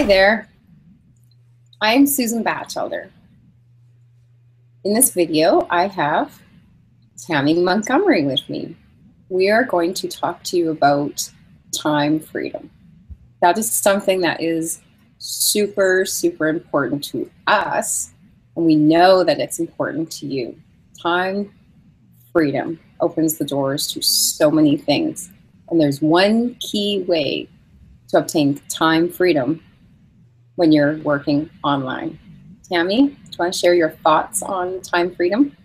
Hi there, I'm Susan Bachelder. In this video, I have Tammy Montgomery with me. We are going to talk to you about time freedom. That is something that is super, super important to us, and we know that it's important to you. Time freedom opens the doors to so many things, and there's one key way to obtain time freedom when you're working online. Tammy, do you want to share your thoughts on time freedom?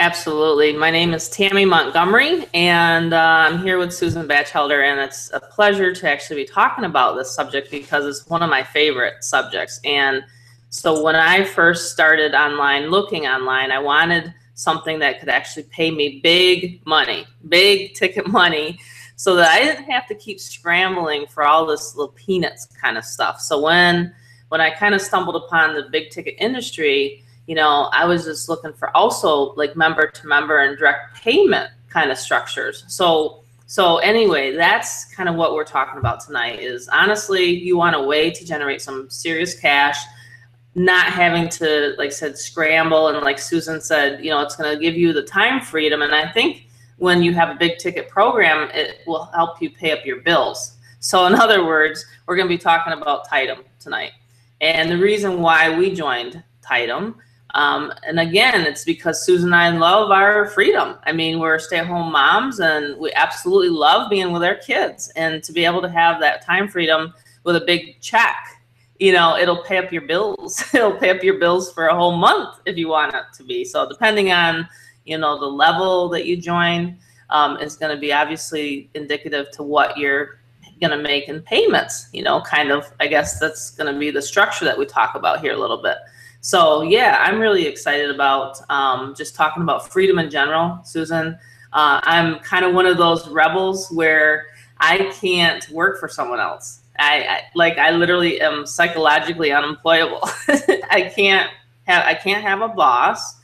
Absolutely. My name is Tammy Montgomery, and I'm here with Susan Bachelder, and it's a pleasure to actually be talking about this subject because it's one of my favorite subjects. And so when I first started online, looking online, I wanted something that could actually pay me big money, big ticket money, so that I didn't have to keep scrambling for all this little peanuts kind of stuff. So when I kind of stumbled upon the big ticket industry, you know, I was just looking for also like member to member and direct payment kind of structures. So anyway, that's kind of what we're talking about tonight is honestly, you want a way to generate some serious cash, not having to, like I said, scramble. And like Susan said, you know, it's going to give you the time freedom. And I think when you have a big ticket program, it will help you pay up your bills. So in other words, we're going to be talking about TiDom tonight. And the reason why we joined TiDom, and again, it's because Susan and I love our freedom. I mean, we're stay-at-home moms, and we absolutely love being with our kids. And to be able to have that time freedom with a big check, you know, it'll pay up your bills. It'll pay up your bills for a whole month if you want it to be. So depending on, you know, the level that you join, is going to be obviously indicative to what you're going to make in payments, you know, kind of, I guess that's going to be the structure that we talk about here a little bit. So yeah, I'm really excited about just talking about freedom in general, Susan. I'm kind of one of those rebels where I can't work for someone else. I literally am psychologically unemployable. I can't have a boss.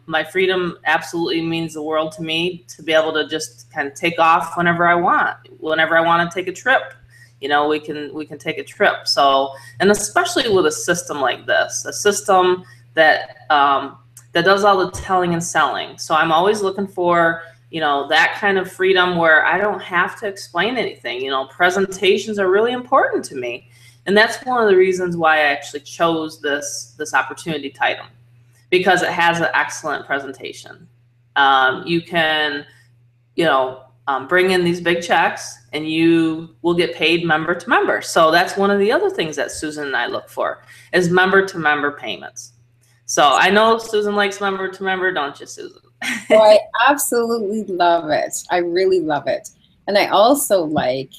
My freedom absolutely means the world to me to be able to just kind of take off whenever I want to take a trip. You know, we can take a trip. So, and especially with a system like this, a system that that does all the telling and selling. So I'm always looking for, you know, that kind of freedom where I don't have to explain anything. You know, presentations are really important to me, and that's one of the reasons why I actually chose this opportunity TiDom, because it has an excellent presentation. You can, you know, bring in these big checks and you will get paid member to member. So that's one of the other things that Susan and I look for is member to member payments. So I know Susan likes member to member, don't you, Susan? Oh, I absolutely love it. I really love it. And I also like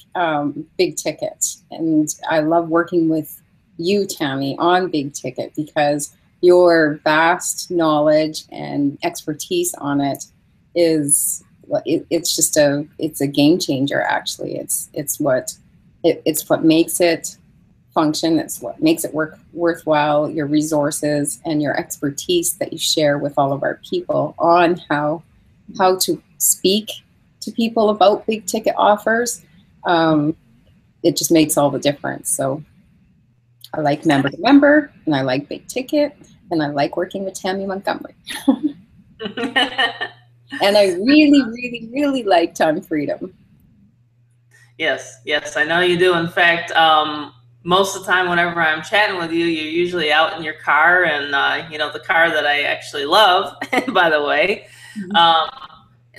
big ticket. And I love working with you, Tammy, on big ticket because your vast knowledge and expertise on it is, it's a game changer. Actually, it's what makes it function. It's what makes it worthwhile. Your resources and your expertise that you share with all of our people on how to speak to people about big ticket offers. It just makes all the difference. So I like member to member, and I like big ticket, and I like working with Tammy Montgomery. And I really, really, really like time freedom. Yes, I know you do. In fact, most of the time whenever I'm chatting with you, you're usually out in your car, and you know, the car that I actually love, by the way. Mm-hmm.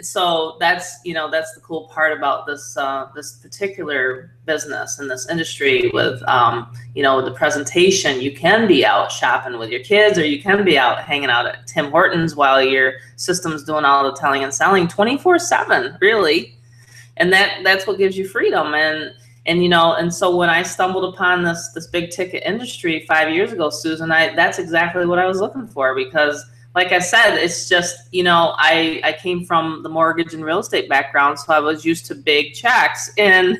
So that's, you know, that's the cool part about this this particular business and this industry with, you know, the presentation. You can be out shopping with your kids, or you can be out hanging out at Tim Hortons while your system's doing all the telling and selling 24/7, really. And that's what gives you freedom. And you know, and so when I stumbled upon this big ticket industry 5 years ago, Susan, that's exactly what I was looking for, because like I said, it's just, you know, I came from the mortgage and real estate background, so I was used to big checks. And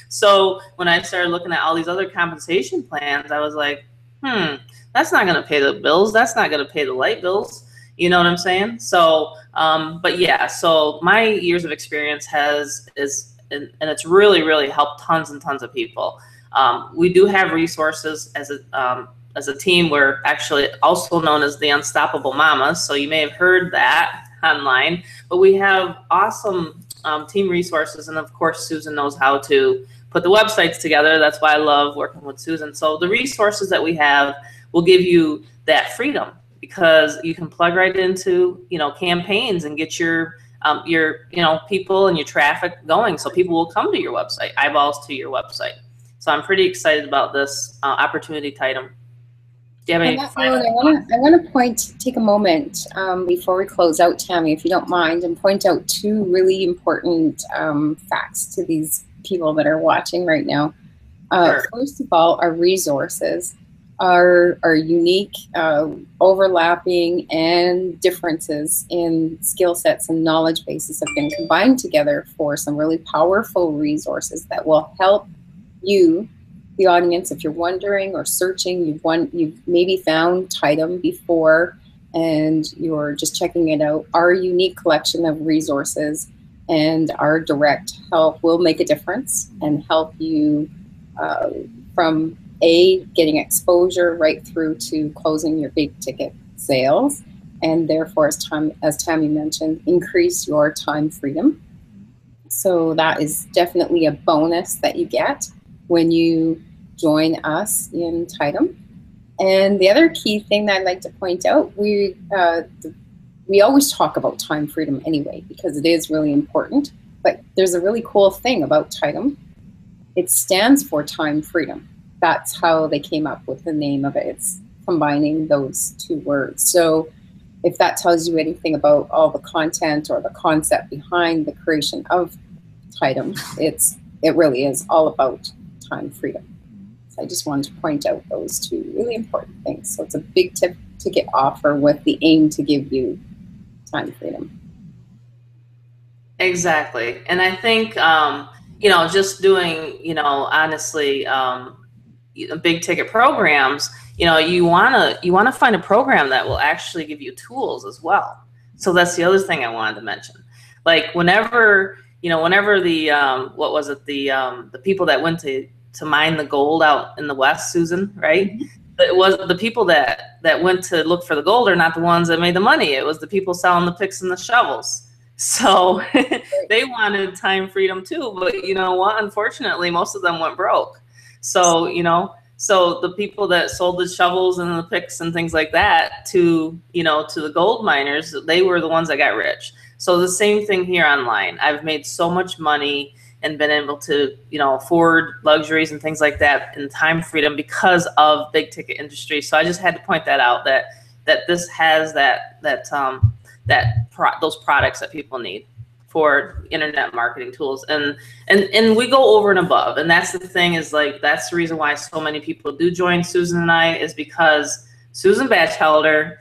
so when I started looking at all these other compensation plans, I was like, that's not going to pay the bills. That's not going to pay the light bills. You know what I'm saying? So, but yeah, so my years of experience and it's really, really helped tons and tons of people. We do have resources as a team. We're actually also known as the Unstoppable Mamas, so you may have heard that online. But we have awesome team resources, and of course Susan knows how to put the websites together. That's why I love working with Susan. So the resources that we have will give you that freedom, because you can plug right into, campaigns and get your people and your traffic going, so people will come to your website, eyeballs to your website. So I'm pretty excited about this opportunity, TiDom. Do you have any final thoughts? I want to take a moment before we close out, Tammy, if you don't mind, and point out two really important facts to these people that are watching right now. Sure. First of all, our resources are unique, overlapping, and differences in skill sets and knowledge bases have been combined together for some really powerful resources that will help you, the audience, if you're wondering or searching, you've maybe found TiDom before and you're just checking it out. Our unique collection of resources and our direct help will make a difference and help you from getting exposure right through to closing your big ticket sales, and therefore, as Tammy mentioned, increase your time freedom. So that is definitely a bonus that you get when you join us in TiDom. And the other key thing that I'd like to point out, we always talk about time freedom anyway, because it is really important, but there's a really cool thing about TiDom. It stands for time freedom. That's how they came up with the name of it. It's combining those two words. So if that tells you anything about all the content or the concept behind the creation of TiDom, it really is all about time freedom. So I just wanted to point out those two really important things. So it's a big ticket offer with the aim to give you time freedom. Exactly. And I think, just doing, honestly, big ticket programs, you want to find a program that will actually give you tools as well. So that's the other thing I wanted to mention. Like whenever the what was it, the people that went to mine the gold out in the West, Susan, right? It was the people that went to look for the gold are not the ones that made the money. It was the people selling the picks and the shovels. So they wanted time freedom too, but you know what? Unfortunately, most of them went broke. So, so the people that sold the shovels and the picks and things like that to the gold miners, they were the ones that got rich. So the same thing here online. I've made so much money and been able to, afford luxuries and things like that in time freedom because of big ticket industry. So I just had to point that out, that this has those products that people need for internet marketing tools, and we go over and above. And that's the thing, is like, that's the reason why so many people do join Susan and I, is because Susan Bachelder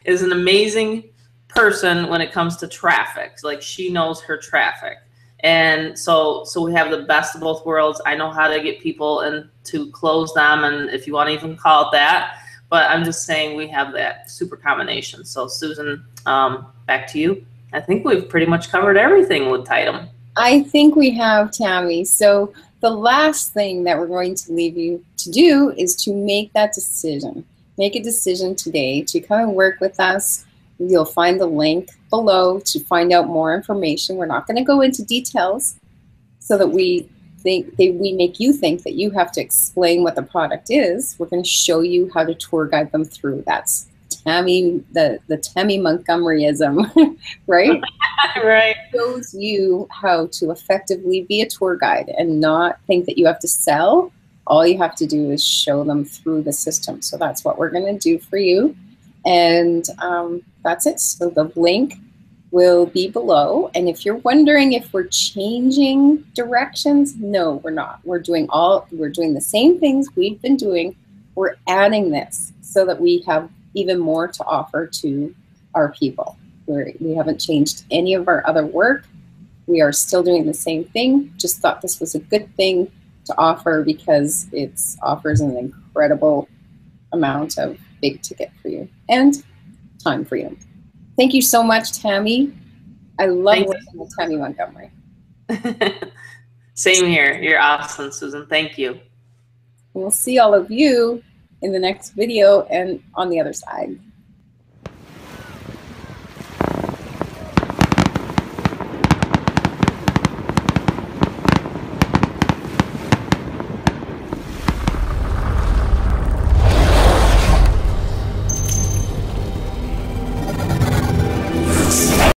is an amazing person when it comes to traffic. Like, she knows her traffic. And so we have the best of both worlds. I know how to get people and to close them, and if you want to even call it that, but I'm just saying we have that super combination. So Susan, back to you. I think we've pretty much covered everything with TiDom. I think we have, Tammy. So the last thing that we're going to leave you to do is to make that decision. Make a decision today to come and work with us. You'll find the link below to find out more information. We're not going to go into details so that we make you think that you have to explain what the product is. We're going to show you how to tour guide them through. That's Tammy, the Tammy Montgomeryism, right? Right. It shows you how to effectively be a tour guide and not think that you have to sell. All you have to do is show them through the system. So that's what we're going to do for you. And that's it. So the link will be below. And if you're wondering if we're changing directions, no, we're not. We're doing the same things we've been doing. We're adding this so that we have even more to offer to our people. We haven't changed any of our other work. We are still doing the same thing. Just thought this was a good thing to offer because it offers an incredible amount of big ticket for you and time freedom. Thank you so much, Tammy. I love working with Tammy Montgomery. Same here. You're awesome, Susan. Thank you. We'll see all of you in the next video and on the other side.